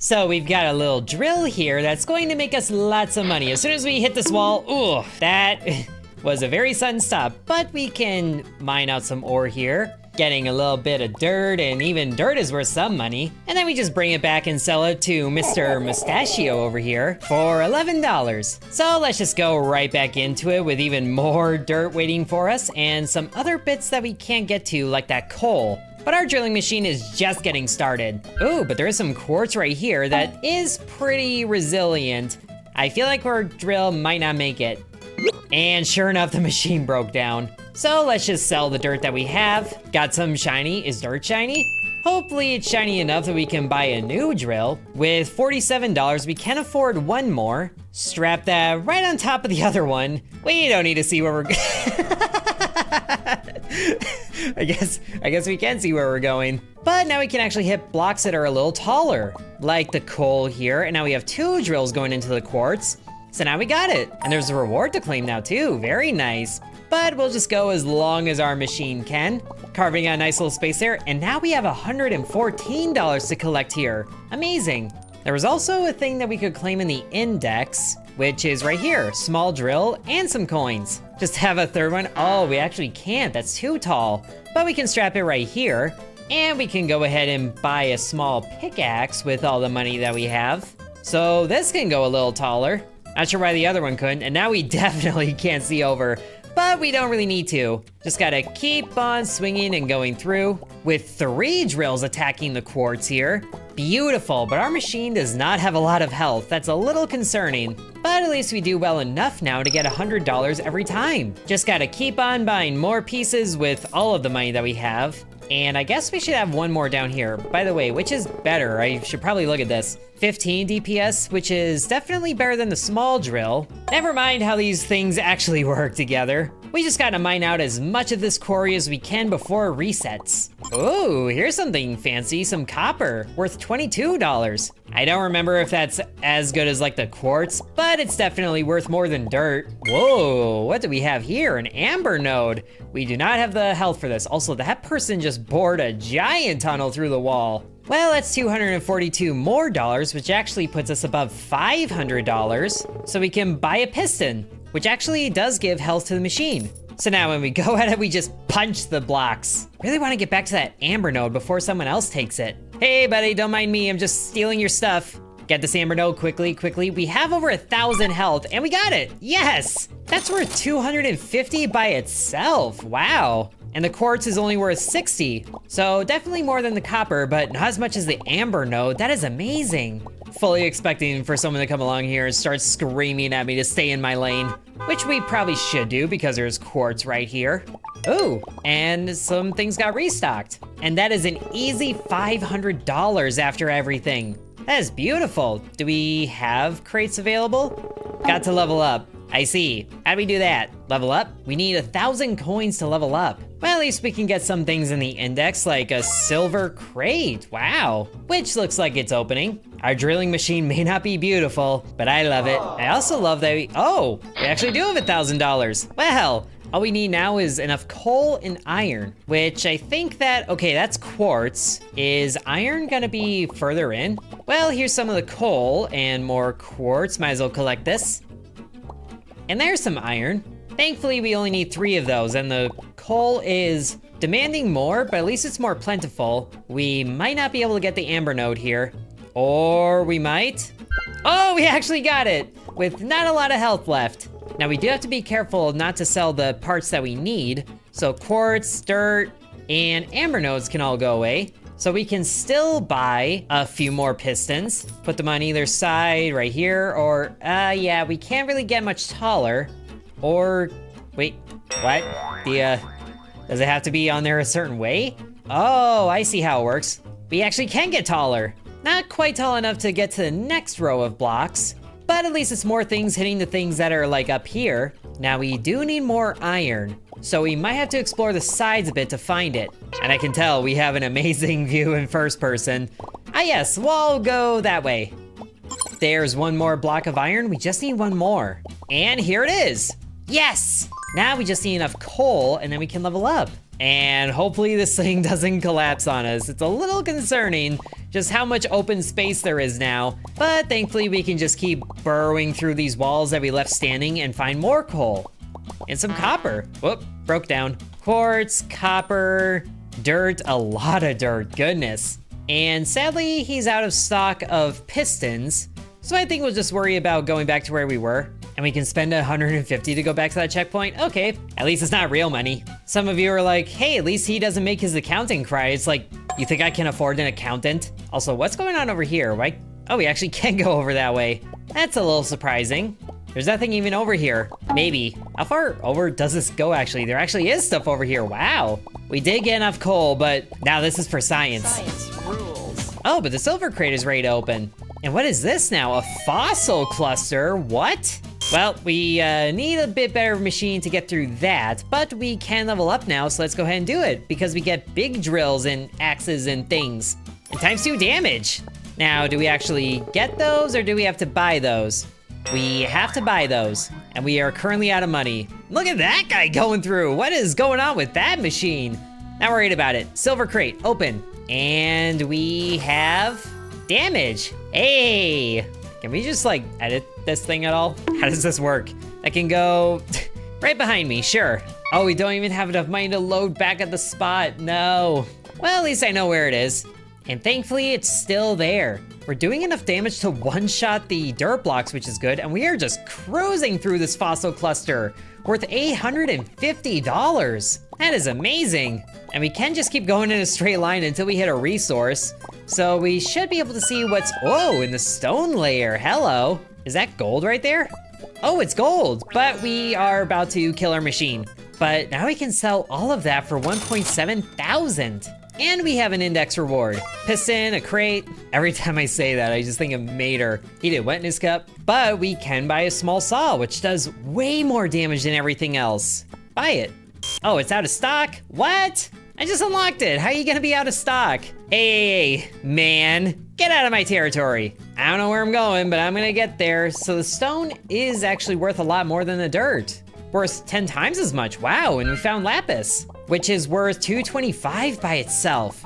So we've got a little drill here that's going to make us lots of money. As soon as we hit this wall, ooh, that was a very sudden stop. But we can mine out some ore here, getting a little bit of dirt, and even dirt is worth some money. And then we just bring it back and sell it to Mr. Mustachio over here for $11. So let's just go right back into it with even more dirt waiting for us and some other bits that we can't get to, like that coal. But our drilling machine is just getting started. Ooh, but there is some quartz right here that is pretty resilient. I feel like our drill might not make it. And sure enough, the machine broke down. So let's just sell the dirt that we have. Got some shiny. Is dirt shiny? Hopefully it's shiny enough that we can buy a new drill. With $47, we can afford one more. Strap that right on top of the other one. We don't need to see where we're I guess we can see where we're going. But now we can actually hit blocks that are a little taller, like the coal here. And now we have 2 drills going into the quartz. So now we got it. And there's a reward to claim now too. Very nice. But we'll just go as long as our machine can, carving out a nice little space there. And now we have $114 to collect here. Amazing. There was also a thing that we could claim in the index, which is right here, small drill and some coins. Just have a third one. Oh, we actually can't, that's too tall. But we can strap it right here, and we can go ahead and buy a small pickaxe with all the money that we have. So this can go a little taller. Not sure why the other one couldn't, and now we definitely can't see over. But we don't really need to. Just gotta keep on swinging and going through. With 3 drills attacking the quartz here. Beautiful, but our machine does not have a lot of health. That's a little concerning. But at least we do well enough now to get $100 every time. Just gotta keep on buying more pieces with all of the money that we have. And I guess we should have one more down here. By the way, which is better? I should probably look at this. 15 DPS, which is definitely better than the small drill. Never mind how these things actually work together. We just gotta mine out as much of this quarry as we can before it resets. Ooh, here's something fancy, some copper, worth $22. I don't remember if that's as good as like the quartz, but it's definitely worth more than dirt. Whoa, what do we have here? An amber node. We do not have the health for this. Also, that person just bored a giant tunnel through the wall. Well, that's $242 more, which actually puts us above $500. So we can buy a piston, which actually does give health to the machine. So now when we go at it, we just punch the blocks. Really want to get back to that amber node before someone else takes it. Hey buddy, don't mind me, I'm just stealing your stuff. Get this amber node quickly, quickly. We have over 1,000 health and we got it, yes! That's worth 250 by itself, wow. And the quartz is only worth 60. So definitely more than the copper, but not as much as the amber node. That is amazing. Fully expecting for someone to come along here and start screaming at me to stay in my lane, which we probably should do because there's quartz right here. Ooh, and some things got restocked. And that is an easy $500 after everything. That is beautiful. Do we have crates available? Got to level up. I see. How do we do that? Level up? We need 1,000 coins to level up. Well, at least we can get some things in the index, like a silver crate. Wow. Which looks like it's opening. Our drilling machine may not be beautiful, but I love it. I also love that we actually do have $1,000. Well, all we need now is enough coal and iron, which I think that, okay, that's quartz. Is iron gonna be further in? Well, here's some of the coal and more quartz. Might as well collect this. And there's some iron. Thankfully, we only need 3 of those, and the coal is demanding more, but at least it's more plentiful. We might not be able to get the amber node here, or we might. Oh, we actually got it, with not a lot of health left. Now, we do have to be careful not to sell the parts that we need. So quartz, dirt, and amber nodes can all go away. So we can still buy a few more pistons, put them on either side right here, or, yeah, we can't really get much taller. Or, wait, what? Does it have to be on there a certain way? Oh, I see how it works. We actually can get taller. Not quite tall enough to get to the next row of blocks, but at least it's more things hitting the things that are like up here. Now we do need more iron, so we might have to explore the sides a bit to find it. And I can tell we have an amazing view in first person. Ah yes, we'll go that way. There's one more block of iron, we just need one more. And here it is, yes! Now we just need enough coal and then we can level up. And hopefully this thing doesn't collapse on us. It's a little concerning just how much open space there is now. But thankfully we can just keep burrowing through these walls that we left standing and find more coal. And some copper. Whoop, broke down. Quartz, copper, dirt, a lot of dirt, goodness. And sadly, he's out of stock of pistons. So I think we'll just worry about going back to where we were. And we can spend 150 to go back to that checkpoint. Okay, at least it's not real money. Some of you are like, hey, at least he doesn't make his accountant cry. It's like, you think I can afford an accountant? Also, what's going on over here? Why? Oh, we actually can go over that way. That's a little surprising. There's nothing even over here. Maybe. How far over does this go, actually? There actually is stuff over here. Wow. We did get enough coal, but now this is for science. Science rules. Oh, but the silver crate is ready to open. And what is this now? A fossil cluster? What? Well, we need a bit better machine to get through that, but we can level up now, so let's go ahead and do it, because we get big drills and axes and things. And ×2 damage. Now, do we actually get those, or do we have to buy those? We have to buy those, and we are currently out of money. Look at that guy going through. What is going on with that machine? Not worried about it. Silver crate, open. And we have damage. Hey, can we just like edit this thing at all? How does this work? That can go right behind me, sure. Oh, we don't even have enough money to load back at the spot, no. Well, at least I know where it is. And thankfully, it's still there. We're doing enough damage to one-shot the dirt blocks, which is good, and we are just cruising through this fossil cluster, worth $850. That is amazing. And we can just keep going in a straight line until we hit a resource. So we should be able to see what's, whoa, in the stone layer, hello. Is that gold right there? Oh, it's gold, but we are about to kill our machine. But now we can sell all of that for 1.7 thousand. And we have an index reward. Piston, a crate. Every time I say that, I just think of Mater. He did wetness cup. But we can buy a small saw, which does way more damage than everything else. Buy it. Oh, it's out of stock? What? I just unlocked it. How are you gonna be out of stock? Hey, man, get out of my territory. I don't know where I'm going, but I'm gonna get there. So the stone is actually worth a lot more than the dirt. Worth 10 times as much, wow, and we found lapis, which is worth 225 by itself.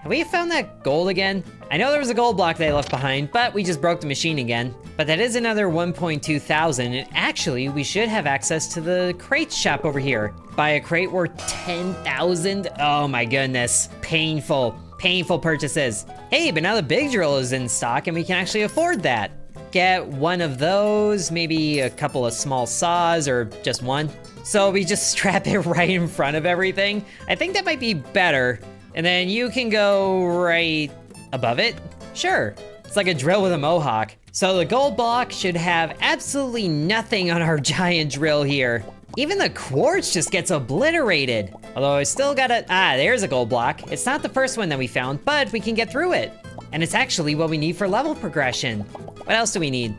Have we found that gold again? I know there was a gold block that I left behind, but we just broke the machine again. But that is another 1.2 thousand, and actually we should have access to the crate shop over here. Buy a crate worth 10,000, oh my goodness, painful, painful purchases. Hey, but now the big drill is in stock and we can actually afford that. Get one of those, maybe a couple of small saws or just one. So we just strap it right in front of everything. I think that might be better. And then you can go right above it. Sure, it's like a drill with a mohawk. So the gold block should have absolutely nothing on our giant drill here. Even the quartz just gets obliterated. Although I still gotta, there's a gold block. It's not the first one that we found, but we can get through it. And it's actually what we need for level progression. What else do we need?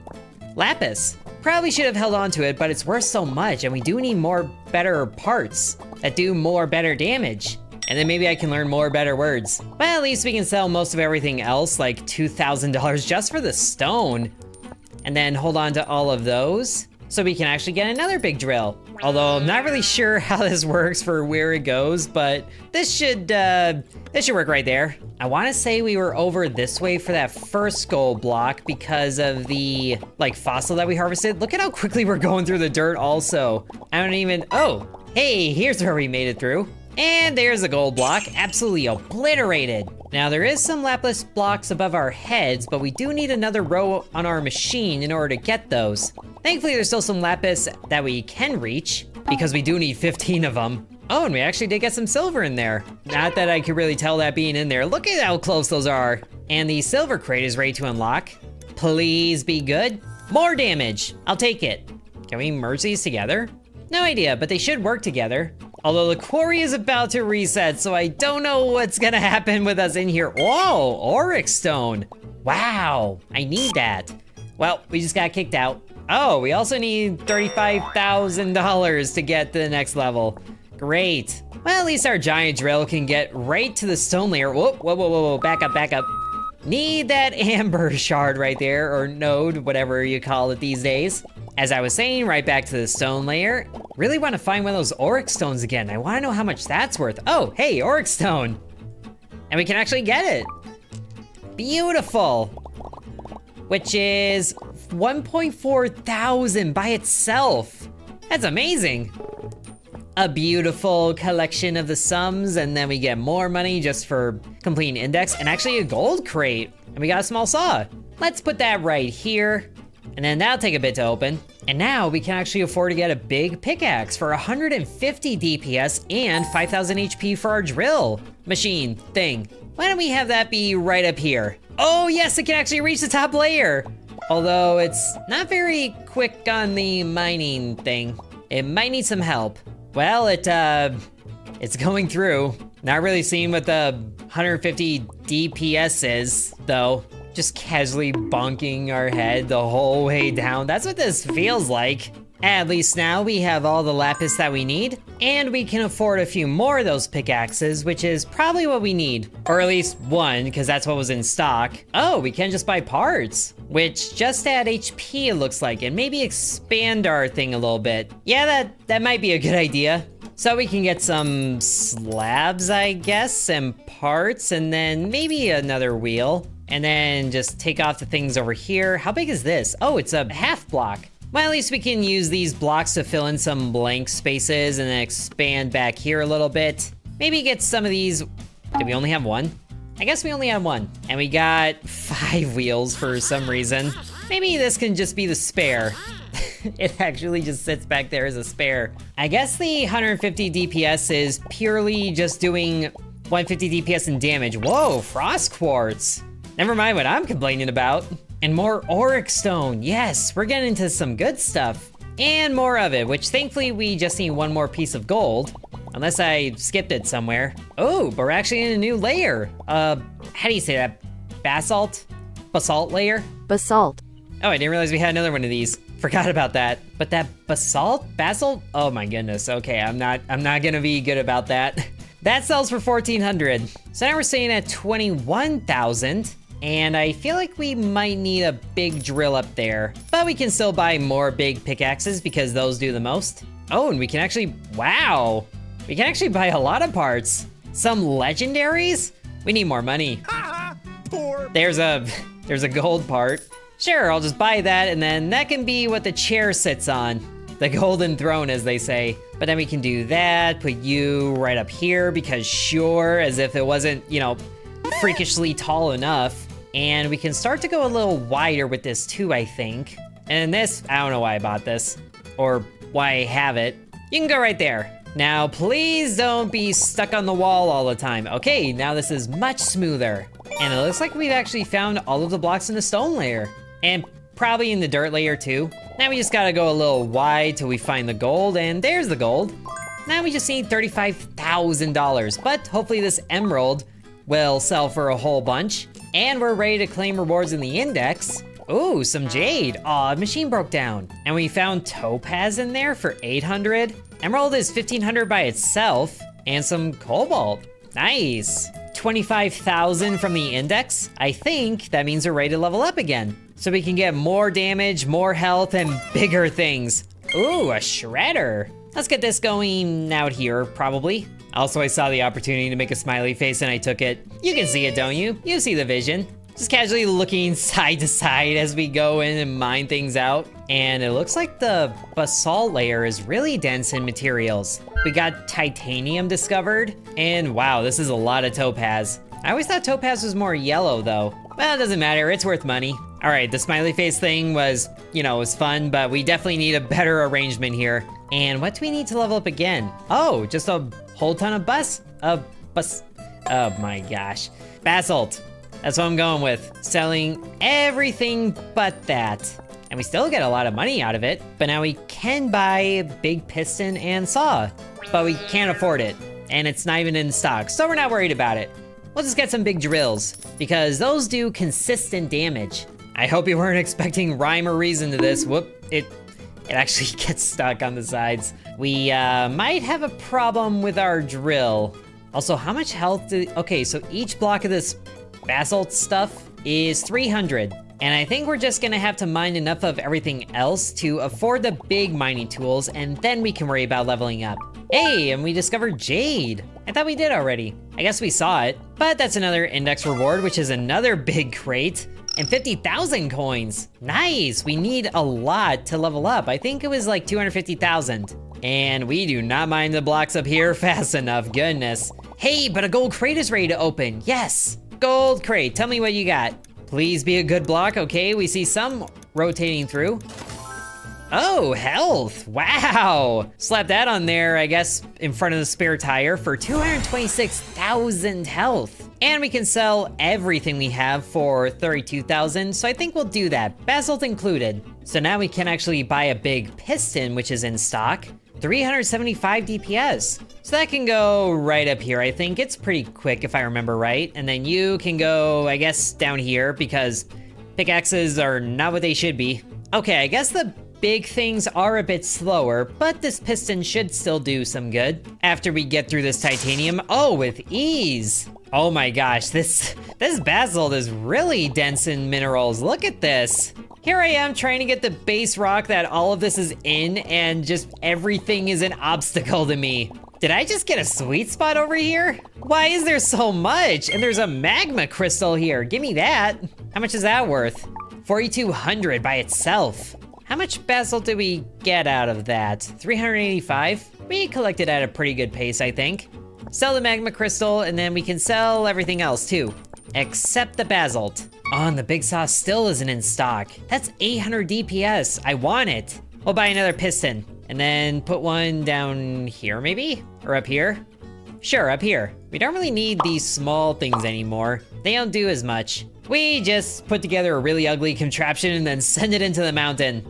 Lapis. Probably should have held on to it, but it's worth so much, and we do need more better parts that do more better damage. And then maybe I can learn more better words. Well, at least we can sell most of everything else, like $2,000 just for the stone. And then hold on to all of those, so we can actually get another big drill. Although I'm not really sure how this works for where it goes, but this should work right there. I wanna say we were over this way for that first gold block because of the like fossil that we harvested. Look at how quickly we're going through the dirt also. I don't even, oh, hey, here's where we made it through. And there's a gold block, absolutely obliterated. Now there is some lapis blocks above our heads, but we do need another row on our machine in order to get those. Thankfully there's still some lapis that we can reach, because we do need 15 of them. Oh, and we actually did get some silver in there. Not that I could really tell that being in there. Look at how close those are. And the silver crate is ready to unlock. Please be good. More damage, I'll take it. Can we merge these together? No idea, but they should work together. Although the quarry is about to reset, so I don't know what's gonna happen with us in here. Whoa, Oryx stone. Wow, I need that. Well, we just got kicked out. Oh, we also need $35,000 to get to the next level. Great. Well, at least our giant drill can get right to the stone layer. Whoa, whoa, whoa, whoa, back up, back up. Need that amber shard right there, or node, whatever you call it these days. As I was saying, right back to the stone layer. Really want to find one of those Oryx stones again. I want to know how much that's worth. Oh, hey, Oryx stone. And we can actually get it. Beautiful. Which is 1.4 thousand by itself. That's amazing. A beautiful collection of the sums, and then we get more money just for completing index, and actually a gold crate. And we got a small saw. Let's put that right here. And then that'll take a bit to open. And now we can actually afford to get a big pickaxe for 150 DPS and 5,000 HP for our drill machine thing. Why don't we have that be right up here? Oh yes, it can actually reach the top layer. Although it's not very quick on the mining thing. It might need some help. Well, it's going through. Not really seeing what the 150 DPS is, though. Just casually bonking our head the whole way down. That's what this feels like. At least now we have all the lapis that we need, and we can afford a few more of those pickaxes, which is probably what we need. Or at least one, because that's what was in stock. Oh, we can just buy parts, which just add HP it looks like, and maybe expand our thing a little bit. Yeah, that might be a good idea. So we can get some slabs, I guess, and parts, and then maybe another wheel. And then just take off the things over here. How big is this? Oh, it's a half block. Well, at least we can use these blocks to fill in some blank spaces and then expand back here a little bit. Maybe get some of these. Did we only have one? I guess we only had one. And we got 5 wheels for some reason. Maybe this can just be the spare. It actually just sits back there as a spare. I guess the 150 DPS is purely just doing 150 DPS in damage. Whoa, frost quartz. Never mind what I'm complaining about. And more auric stone. Yes, we're getting into some good stuff. And more of it, which thankfully we just need one more piece of gold. Unless I skipped it somewhere. Oh, but we're actually in a new layer. How do you say that? Basalt? Basalt layer? Basalt. Oh, I didn't realize we had another one of these. Forgot about that. But that basalt? Oh my goodness. Okay, I'm not gonna be good about that. That sells for 1,400. So now we're staying at 21,000. And I feel like we might need a big drill up there, but we can still buy more big pickaxes because those do the most. Oh, and we can actually, wow. We can actually buy a lot of parts. Some legendaries? We need more money. Poor. There's a gold part. Sure, I'll just buy that, and then that can be what the chair sits on. The golden throne, as they say. But then we can do that, put you right up here, because sure, as if it wasn't, you know, freakishly tall enough. And we can start to go a little wider with this too, I think. And this, I don't know why I bought this, or why I have it. You can go right there. Now, please don't be stuck on the wall all the time. Okay, now this is much smoother. And it looks like we've actually found all of the blocks in the stone layer. And probably in the dirt layer too. Now we just gotta go a little wide till we find the gold, and there's the gold. Now we just need $35,000, but hopefully this emerald will sell for a whole bunch. And we're ready to claim rewards in the index. Ooh, some jade. Aw, machine broke down. And we found topaz in there for 800. Emerald is 1,500 by itself. And some cobalt. Nice. 25,000 from the index. I think that means we're ready to level up again. So we can get more damage, more health, and bigger things. Ooh, a shredder. Let's get this going out here, probably. Also, I saw the opportunity to make a smiley face and I took it. You can see it, don't you? You see the vision. Just casually looking side to side as we go in and mine things out. And it looks like the basalt layer is really dense in materials. We got titanium discovered, and wow, this is a lot of topaz. I always thought topaz was more yellow though. Well, it doesn't matter, it's worth money. All right, the smiley face thing was, you know, was fun, but we definitely need a better arrangement here. And what do we need to level up again? Oh, just a whole ton of oh my gosh. Basalt, that's what I'm going with. Selling everything but that. And we still get a lot of money out of it, but now we can buy a big piston and saw, but we can't afford it. And it's not even in stock, so we're not worried about it. We'll just get some big drills, because those do consistent damage. I hope you weren't expecting rhyme or reason to this. Whoop, it actually gets stuck on the sides. We might have a problem with our drill. Also, how much health okay, so each block of this basalt stuff is 300. And I think we're just gonna have to mine enough of everything else to afford the big mining tools, and then we can worry about leveling up. Hey, and we discovered jade. I thought we did already. I guess we saw it. But that's another index reward, which is another big crate. And 50,000 coins. Nice, we need a lot to level up. I think it was like 250,000. And we do not mine the blocks up here fast enough, goodness. Hey, but a gold crate is ready to open. Yes, gold crate, tell me what you got. Please be a good block, okay? We see some rotating through. Oh, health, wow. Slap that on there, I guess, in front of the spare tire for 226,000 health. And we can sell everything we have for 32,000, so I think we'll do that, Basalt included. So now we can actually buy a big piston, which is in stock, 375 DPS. So that can go right up here, I think. It's pretty quick if I remember right. And then you can go, I guess, down here because pickaxes are not what they should be. Okay, I guess the big things are a bit slower, but this piston should still do some good after we get through this titanium. Oh, with ease. Oh my gosh, this basalt is really dense in minerals. Look at this. Here I am trying to get the base rock that all of this is in, and just everything is an obstacle to me. Did I just get a sweet spot over here? Why is there so much? And there's a magma crystal here. Give me that. How much is that worth? 4,200 by itself. How much basalt did we get out of that? 385? We collected at a pretty good pace, I think. Sell the magma crystal, and then we can sell everything else too, except the basalt. Oh, and the big saw still isn't in stock. That's 800 DPS, I want it. We'll buy another piston, and then put one down here maybe? Or up here? Sure, up here. We don't really need these small things anymore. They don't do as much. We just put together a really ugly contraption and then send it into the mountain.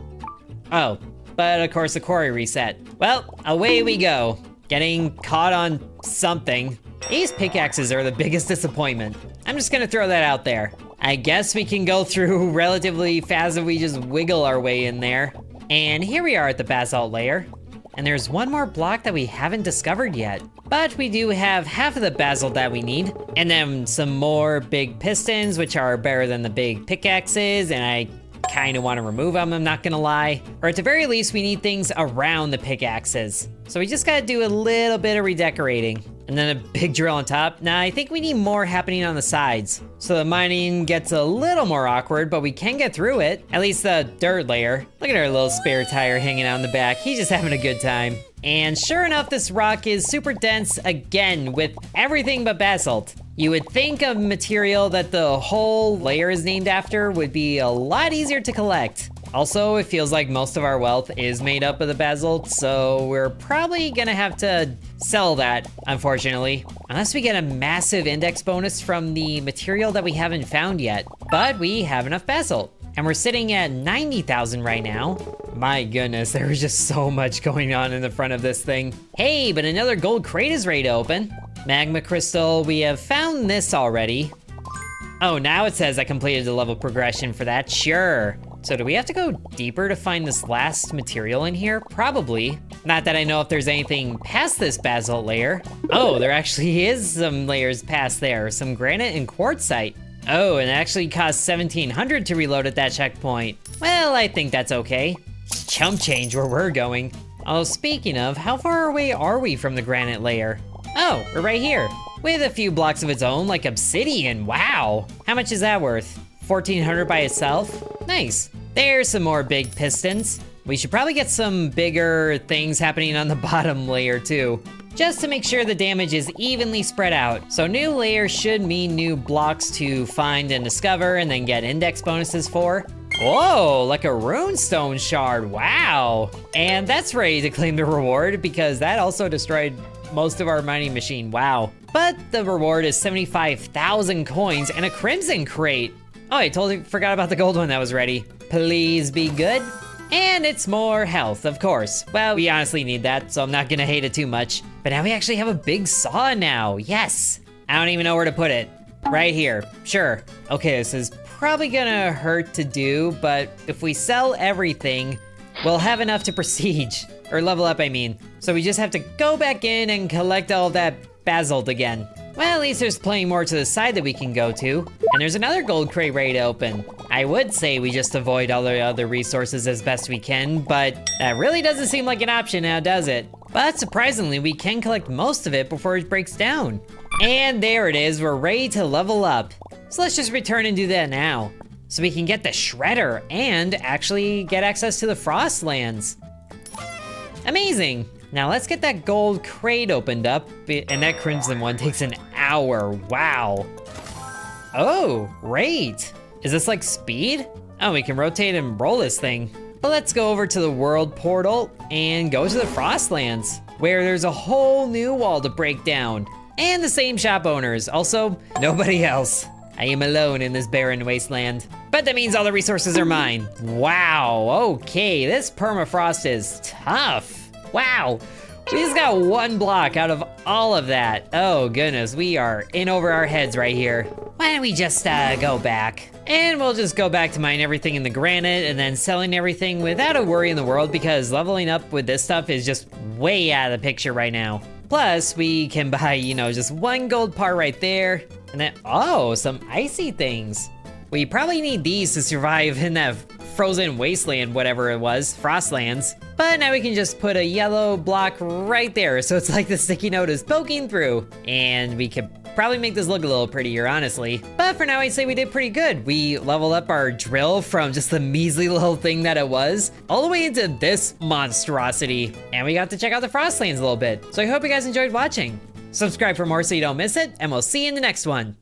Oh, but of course the quarry reset. Well, away we go. Getting caught on something. These pickaxes are the biggest disappointment. I'm just gonna throw that out there. I guess we can go through relatively fast if we just wiggle our way in there. And here we are at the basalt layer. And there's one more block that we haven't discovered yet. But we do have half of the basalt that we need. And then some more big pistons, which are better than the big pickaxes. And I kind of want to remove them, I'm not gonna lie. Or at the very least, we need things around the pickaxes. So we just gotta do a little bit of redecorating. And then a big drill on top. Now, I think we need more happening on the sides. So the mining gets a little more awkward, but we can get through it. At least the dirt layer. Look at our little spare tire hanging out in the back. He's just having a good time. And sure enough, this rock is super dense again with everything but basalt. You would think a material that the whole layer is named after would be a lot easier to collect. Also, it feels like most of our wealth is made up of the basalt, so we're probably gonna have to sell that, unfortunately. Unless we get a massive index bonus from the material that we haven't found yet. But we have enough basalt. And we're sitting at 90,000 right now. My goodness, there was just so much going on in the front of this thing. Hey, but another gold crate is ready to open. Magma crystal, we have found this already. Oh, now it says I completed the level progression for that, sure. So do we have to go deeper to find this last material in here? Probably. Not that I know if there's anything past this basalt layer. Oh, there actually is some layers past there, some granite and quartzite. Oh, and it actually costs 1,700 to reload at that checkpoint. Well, I think that's okay. Chump change where we're going. Oh, speaking of, how far away are we from the granite layer? Oh, we're right here. With a few blocks of its own, like obsidian, wow. How much is that worth? 1,400 by itself? Nice. There's some more big pistons. We should probably get some bigger things happening on the bottom layer too, just to make sure the damage is evenly spread out. So new layers should mean new blocks to find and discover and then get index bonuses for. Whoa, like a runestone shard, wow. And that's ready to claim the reward because that also destroyed most of our mining machine, wow. But the reward is 75,000 coins and a crimson crate. Oh, I totally forgot about the gold one that was ready. Please be good. And it's more health, of course. Well, we honestly need that, so I'm not gonna hate it too much. But now we actually have a big saw now, yes. I don't even know where to put it. Right here, sure. Okay, this is probably gonna hurt to do, but if we sell everything, we'll have enough to prestige. Or level up, I mean. So we just have to go back in and collect all that basalt again. Well, at least there's plenty more to the side that we can go to. And there's another gold crate ready to open. I would say we just avoid all the other resources as best we can, but that really doesn't seem like an option now, does it? But surprisingly, we can collect most of it before it breaks down. And there it is, we're ready to level up. So let's just return and do that now. So we can get the shredder and actually get access to the frostlands. Amazing. Now let's get that gold crate opened up, and that crimson one takes an hour, wow. Oh, great. Is this like speed? Oh, we can rotate and roll this thing. But let's go over to the world portal and go to the frostlands, where there's a whole new wall to break down. And the same shop owners, also nobody else. I am alone in this barren wasteland. But that means all the resources are mine. Wow, okay, this permafrost is tough. Wow, we just got 1 block out of all of that. Oh goodness, we are in over our heads right here. Why don't we just go back? And we'll just go back to mine everything in the granite and then selling everything without a worry in the world, because leveling up with this stuff is just way out of the picture right now. Plus, we can buy, you know, just 1 gold part right there. And then, oh, some icy things. We probably need these to survive in that frozen wasteland, whatever it was, frostlands. But now we can just put a yellow block right there, so it's like the sticky note is poking through. And we could probably make this look a little prettier, honestly. But for now, I'd say we did pretty good. We leveled up our drill from just the measly little thing that it was, all the way into this monstrosity. And we got to check out the frostlands a little bit. So I hope you guys enjoyed watching. Subscribe for more so you don't miss it, and we'll see you in the next one.